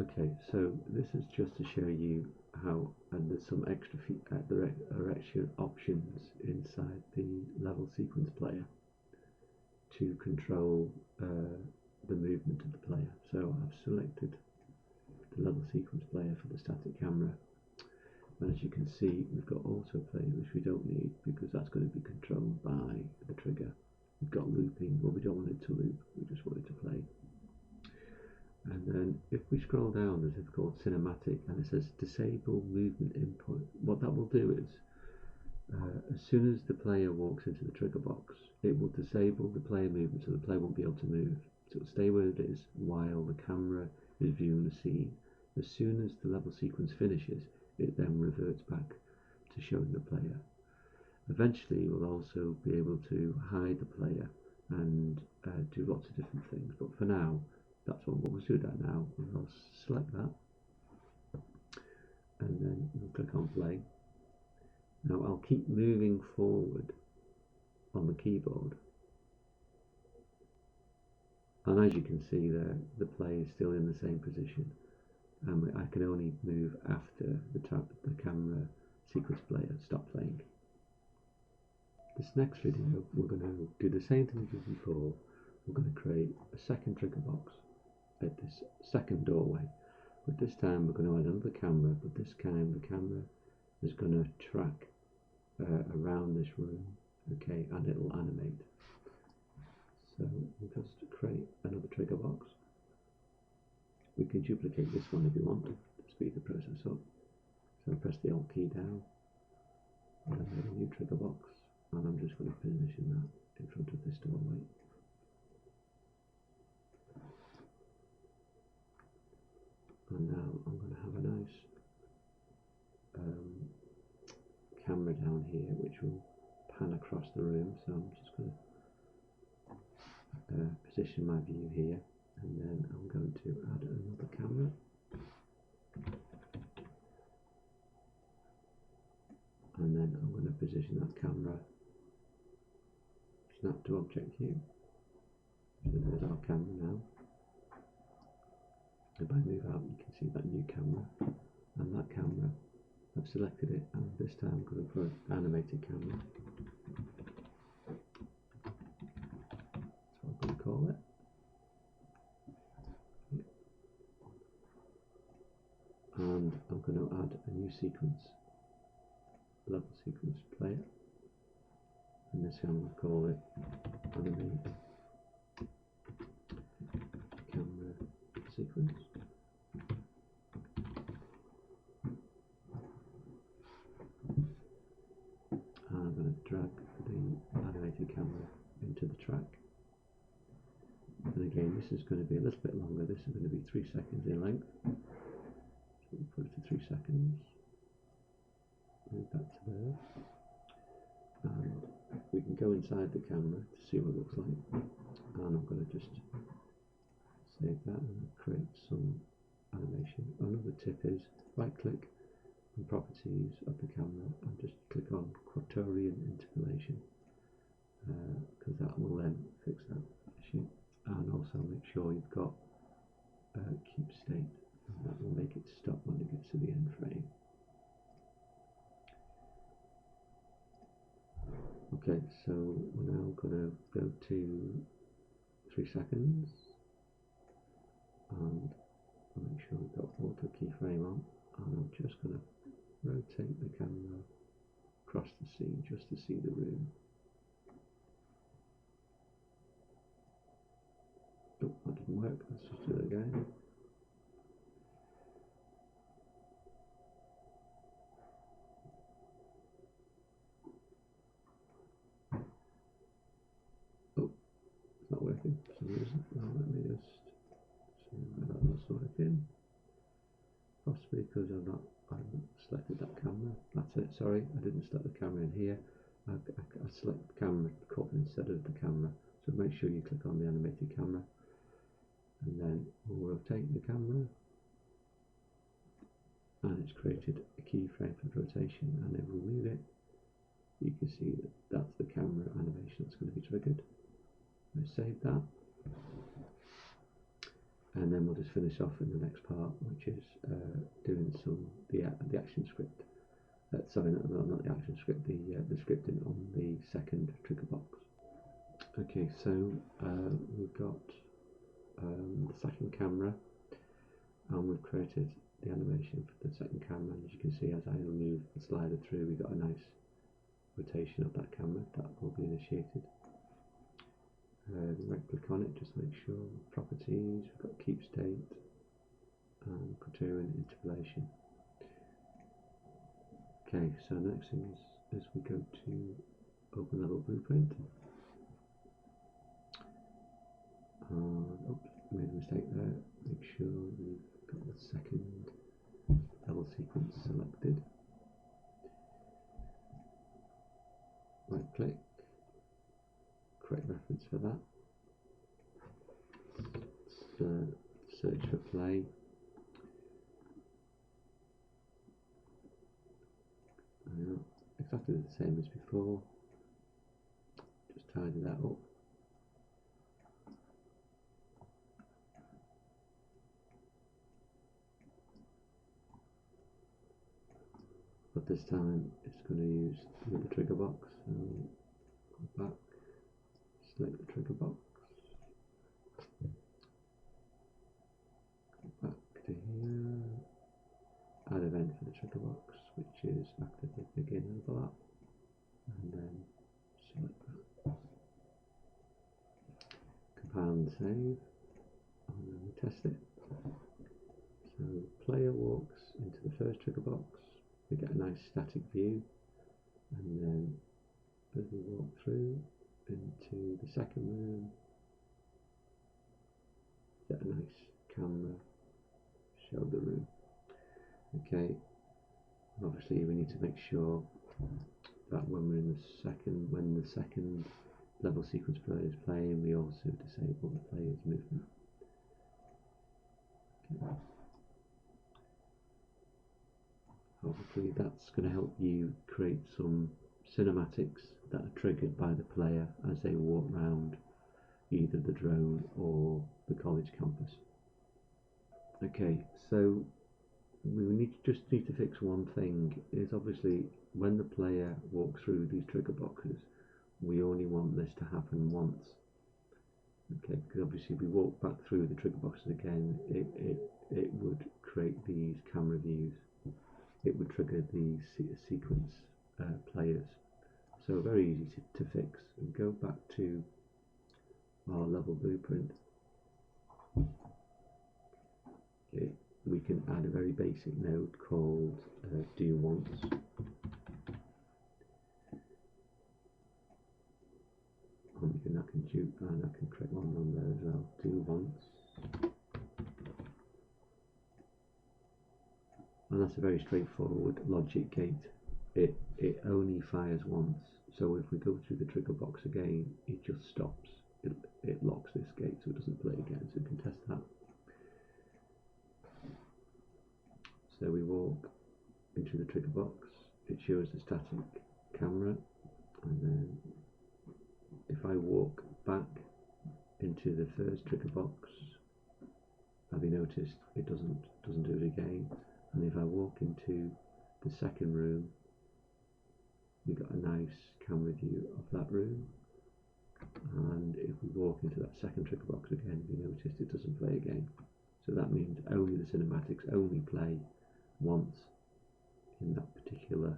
Okay, so this is just to show you how, and there's some extra there are extra options inside the level sequence player to control the movement of the player. So I've selected the level sequence player for the static camera, and as you can see we've got autoplay, which we don't need because that's going to be controlled by the trigger. We've got looping, but we don't want it to loop, we just want it to play. And then if we scroll down, there's a called cinematic, and it says disable movement input. What that will do is, as soon as the player walks into the trigger box, it will disable the player movement, so the player won't be able to move. So it'll stay where it is while the camera is viewing the scene. As soon as the level sequence finishes, it then reverts back to showing the player. Eventually, we'll also be able to hide the player and do lots of different things. But for now, that's what we'll do that now. I'll select that, and then we'll click on play. Now I'll keep moving forward on the keyboard, and as you can see there, the play is still in the same position. I can only move after the camera sequence player stops playing. This next video, we're going to do the same thing we did before. We're going to create a second trigger box at this second doorway, but this time we're going to add another camera, but this time the camera is going to track around this room, okay, and it'll animate. So we'll just create another trigger box. We can duplicate this one if you want to speed the process up. So press the Alt key down, and I made a new trigger box, and I'm just going to position that in front of this doorway. And now I'm going to have a nice camera down here which will pan across the room. So I'm just going to position my view here, and then I'm going to add another camera. And then I'm going to position that camera snap to object view. So there's our camera now. If I move out, you can see that new camera, and that camera, I've selected it, and this time I'm going to put an animated camera. That's what I'm going to call it. And I'm going to add a new sequence, level sequence player, and this I'm going to call it animate camera sequence. And I'm going to drag the animated camera into the track. And again, this is going to be a little bit longer. This is going to be 3 seconds in length. So we'll put it to 3 seconds. Move that to there. And we can go inside the camera to see what it looks like. And I'm going to just save that and create some animation. Another tip is right click on properties of the camera and just click on Quaternion interpolation, because that will then fix that issue. And also make sure you've got keep state, and that will make it stop when it gets to the end frame. Okay, so we're now going to go to 3 seconds, and make sure we've got auto keyframe on, and I'm just going to rotate the camera across the scene just to see the room. Oh, that didn't work. Let's just do it again. Oh, it's not working for some reason. Now let me just see why that's not working. Possibly because I haven't selected that camera. That's it. Sorry, I didn't select the camera in here. I select the camera instead of the camera. So make sure you click on the animated camera, and then we'll rotate the camera, and it's created a keyframe for rotation. And if we move it, you can see that that's the camera animation that's going to be triggered. I save that, and then we'll just finish off in the next part, which is doing the action script. Sorry, not the action script, the scripting on the second trigger box. Okay, so we've got the second camera, and we've created the animation for the second camera. And as you can see, as I move the slider through, we've got a nice rotation of that camera that will be initiated. Right click on it, just make sure properties, we've got keep state and Criterion interpolation. Okay, so next thing is we go to open level blueprint. Oops, made a mistake there. Make sure we've got the second level sequence selected. Right click, create reference for that. Let's search for play. Exactly the same as before. Just tidy that up. But this time it's going to use the trigger box. So go back, select the trigger box, go back to here, add event for the trigger box, which is activate begin overlap, and then select that. Compile and save, and then we test it. So player walks into the first trigger box, we get a nice static view, and then as we walk through into the second room, get a nice camera show the room. Okay, obviously we need to make sure that when we're in the second level sequence player is playing, we also disable the player's movement. Okay. Hopefully that's going to help you create some cinematics that are triggered by the player as they walk around either the drone or the college campus. Okay, so we just need to fix one thing, is obviously when the player walks through these trigger boxes, we only want this to happen once. Okay, because obviously if we walk back through the trigger boxes again, it would create these camera views. It would trigger the sequence players. So very easy to fix. We go back to our level blueprint. Okay, we can add a very basic node called do once. And I can create one on there as well. Do once. And that's a very straightforward logic gate. It only fires once. So if we go through the trigger box again, it just stops. It locks this gate so it doesn't play again. So we can test that. So we walk into the trigger box. It shows the static camera, and then if I walk back into the first trigger box, have you noticed it doesn't do it again? And if I walk into the second room, we got a nice camera view of that room. And if we walk into that second trigger box again, we noticed it doesn't play again. So that means only the cinematics only play once in that particular